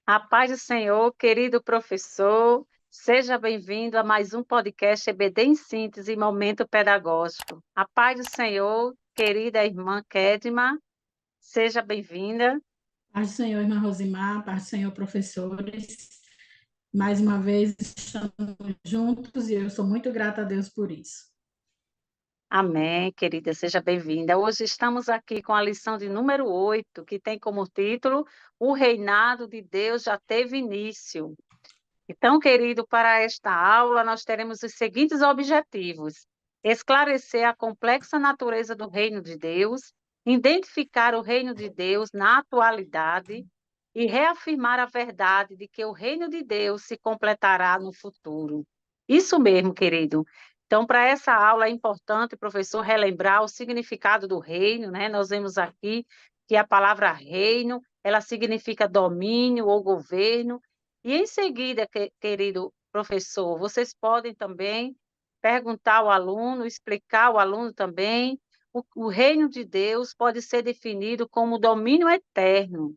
A paz do Senhor, querido professor, seja bem-vindo a mais um podcast EBD em Síntese, Momento Pedagógico. A paz do Senhor, querida irmã Kedma, seja bem-vinda. Paz do Senhor, irmã Rosimar, paz do Senhor, professores. Mais uma vez estamos juntos e eu sou muito grata a Deus por isso. Amém, querida, seja bem-vinda. Hoje estamos aqui com a lição de número 8, que tem como título O Reinado de Deus já teve início. Então, querido, para esta aula, nós teremos os seguintes objetivos: esclarecer a complexa natureza do reino de Deus, identificar o reino de Deus na atualidade e reafirmar a verdade de que o reino de Deus se completará no futuro. Isso mesmo, querido. Então, para essa aula é importante, professor, relembrar o significado do reino, né? Nós vemos aqui que a palavra reino, ela significa domínio ou governo, e em seguida, querido professor, vocês podem também perguntar ao aluno, explicar ao aluno também, o reino de Deus pode ser definido como domínio eterno,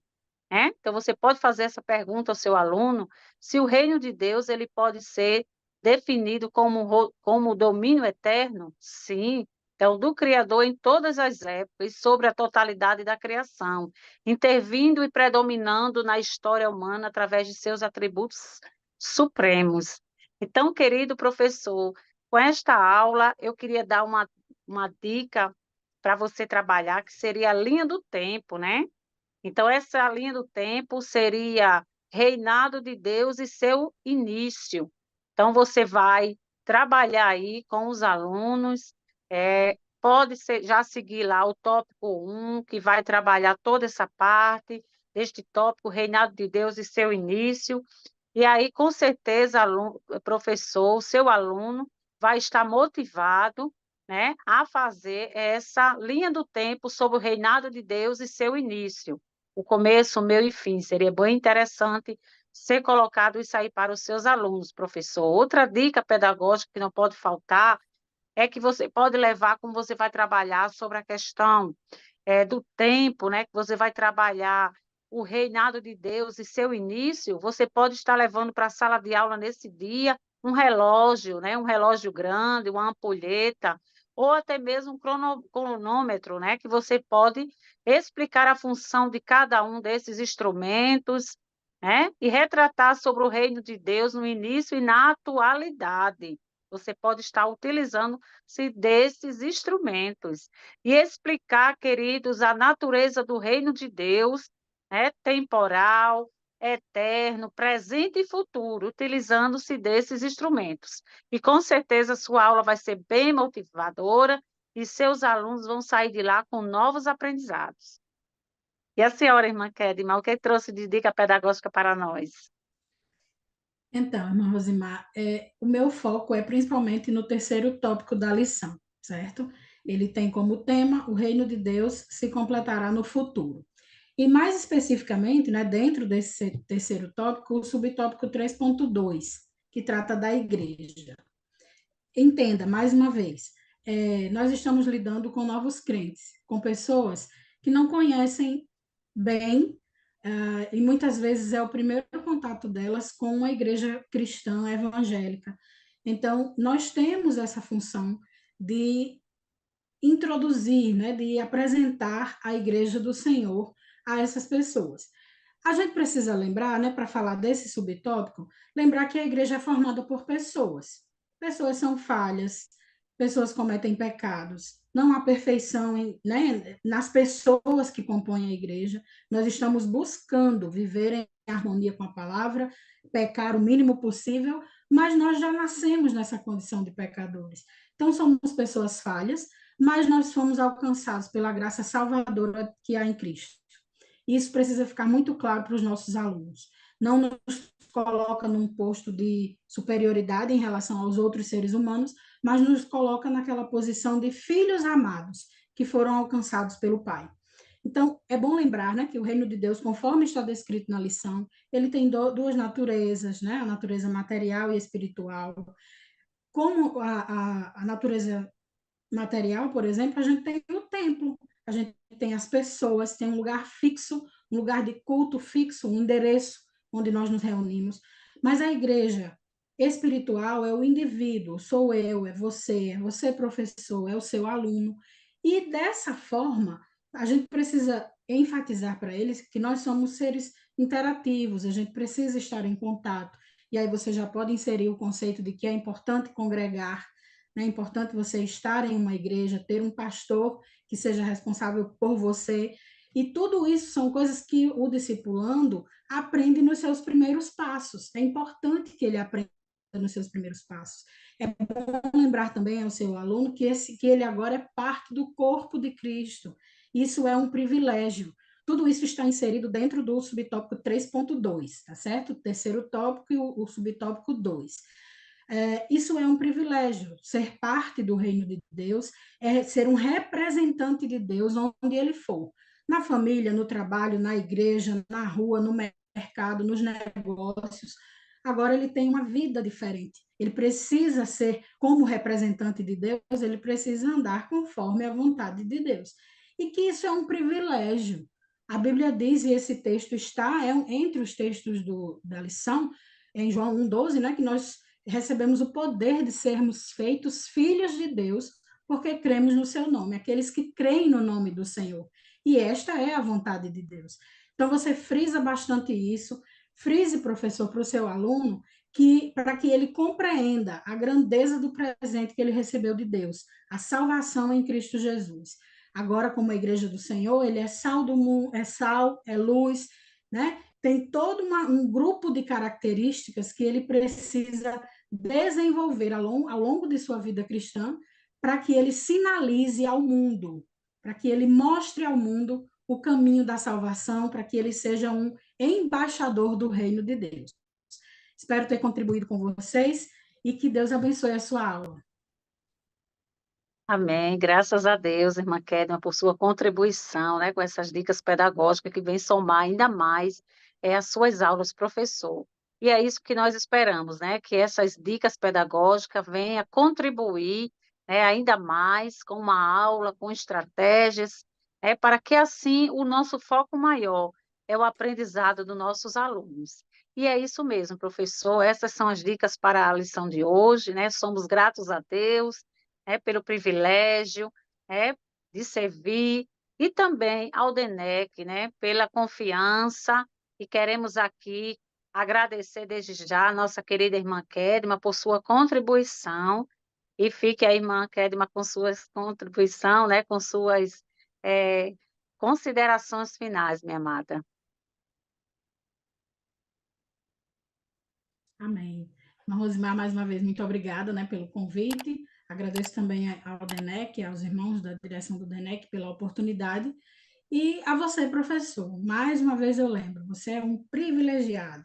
né? Então, você pode fazer essa pergunta ao seu aluno, se o reino de Deus ele pode ser definido como domínio eterno? Sim. Então, do Criador em todas as épocas, sobre a totalidade da criação, intervindo e predominando na história humana através de seus atributos supremos. Então, querido professor, com esta aula, eu queria dar uma dica para você trabalhar, que seria a linha do tempo, né? Então, essa linha do tempo seria reinado de Deus e seu início. Então, você vai trabalhar aí com os alunos, pode ser, já seguir lá o tópico 1, que vai trabalhar toda essa parte deste tópico, reinado de Deus e seu início. E aí, com certeza, professor, o seu aluno vai estar motivado, né, a fazer essa linha do tempo sobre o reinado de Deus e seu início. O começo, o meio e fim. Seria bem interessante ser colocado isso aí para os seus alunos, professor. Outra dica pedagógica que não pode faltar é que você pode levar, como você vai trabalhar sobre a questão do tempo, né, que você vai trabalhar o reinado de Deus e seu início, você pode estar levando para a sala de aula nesse dia um relógio, né, um relógio grande, uma ampulheta, ou até mesmo um cronômetro, né, que você pode explicar a função de cada um desses instrumentos, né, e retratar sobre o reino de Deus no início e na atualidade. Você pode estar utilizando-se desses instrumentos e explicar, queridos, a natureza do reino de Deus, né, temporal, eterno, presente e futuro, utilizando-se desses instrumentos. E com certeza sua aula vai ser bem motivadora e seus alunos vão sair de lá com novos aprendizados. E a senhora, irmã Kedma, o que trouxe de dica pedagógica para nós? Então, irmã Rosimar, o meu foco é principalmente no terceiro tópico da lição, certo? Ele tem como tema: o reino de Deus se completará no futuro. E mais especificamente, né, dentro desse terceiro tópico, o subtópico 3.2, que trata da igreja. Entenda, mais uma vez, nós estamos lidando com novos crentes, com pessoas que não conhecem bem, e muitas vezes é o primeiro contato delas com uma igreja cristã evangélica. Então, nós temos essa função de introduzir, né, de apresentar a igreja do Senhor a essas pessoas. A gente precisa lembrar, né, para falar desse subtópico, lembrar que a igreja é formada por pessoas. Pessoas são falhas, pessoas cometem pecados. Não há perfeição né, nas pessoas que compõem a igreja. Nós estamos buscando viver em harmonia com a palavra, pecar o mínimo possível, mas nós já nascemos nessa condição de pecadores. Então, somos pessoas falhas, mas nós fomos alcançados pela graça salvadora que há em Cristo. Isso precisa ficar muito claro para os nossos alunos. Não nos coloca num posto de superioridade em relação aos outros seres humanos, mas nos coloca naquela posição de filhos amados que foram alcançados pelo Pai. Então, é bom lembrar, né, que o reino de Deus, conforme está descrito na lição, ele tem duas naturezas, né, a natureza material e espiritual. Como a natureza material, por exemplo, a gente tem o templo, a gente tem as pessoas, tem um lugar fixo, um lugar de culto fixo, um endereço onde nós nos reunimos, mas a igreja espiritual é o indivíduo, sou eu, é você professor, é o seu aluno. E dessa forma, a gente precisa enfatizar para eles que nós somos seres interativos, a gente precisa estar em contato. E aí você já pode inserir o conceito de que é importante congregar, né? É importante você estar em uma igreja, ter um pastor que seja responsável por você. E tudo isso são coisas que o discipulando aprende nos seus primeiros passos. É importante que ele aprenda nos seus primeiros passos. É bom lembrar também ao seu aluno que ele agora é parte do corpo de Cristo. Isso é um privilégio. Tudo isso está inserido dentro do subtópico 3.2, tá certo? O terceiro tópico e o subtópico 2. Isso é um privilégio, ser parte do reino de Deus, é ser um representante de Deus onde ele for. Na família, no trabalho, na igreja, na rua, no mercado, nos negócios. Agora ele tem uma vida diferente. Ele precisa ser, como representante de Deus, ele precisa andar conforme a vontade de Deus. E que isso é um privilégio. A Bíblia diz, e esse texto está entre os textos da lição, em João 1,12, né, que nós recebemos o poder de sermos feitos filhos de Deus, porque cremos no seu nome, aqueles que creem no nome do Senhor. E esta é a vontade de Deus. Então, você frisa bastante isso, frise, professor, para o seu aluno, para que ele compreenda a grandeza do presente que ele recebeu de Deus, a salvação em Cristo Jesus. Agora, como a igreja do Senhor, ele é sal do mundo, é sal, é luz, né? Tem todo um grupo de características que ele precisa desenvolver ao longo de sua vida cristã para que ele sinalize ao mundo, para que ele mostre ao mundo o caminho da salvação, para que ele seja um embaixador do reino de Deus. Espero ter contribuído com vocês e que Deus abençoe a sua aula. Amém. Graças a Deus, irmã Kedma, por sua contribuição, né, com essas dicas pedagógicas que vem somar ainda mais as suas aulas, professor. E é isso que nós esperamos, né, que essas dicas pedagógicas venham contribuir, né, ainda mais com uma aula, com estratégias, para que assim o nosso foco maior é o aprendizado dos nossos alunos. E é isso mesmo, professor. Essas são as dicas para a lição de hoje, né? Somos gratos a Deus pelo privilégio de servir, e também ao DENEC, pela confiança, e queremos aqui agradecer desde já a nossa querida irmã Kedma por sua contribuição, e fique a irmã Kedma com suas contribuição, com suas eh, considerações finais, minha amada. Amém. Irmã Rosimar, mais uma vez, muito obrigada, né, pelo convite. Agradeço também ao DENEC, aos irmãos da direção do DENEC pela oportunidade. E a você, professor, mais uma vez eu lembro, você é um privilegiado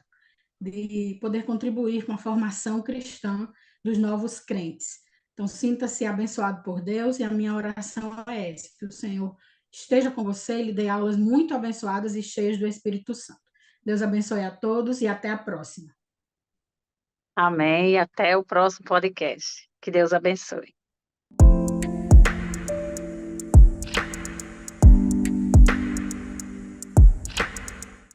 de poder contribuir com a formação cristã dos novos crentes. Então, sinta-se abençoado por Deus e a minha oração é essa, que o Senhor esteja com você e lhe dê aulas muito abençoadas e cheias do Espírito Santo. Deus abençoe a todos e até a próxima. Amém, e até o próximo podcast. Que Deus abençoe.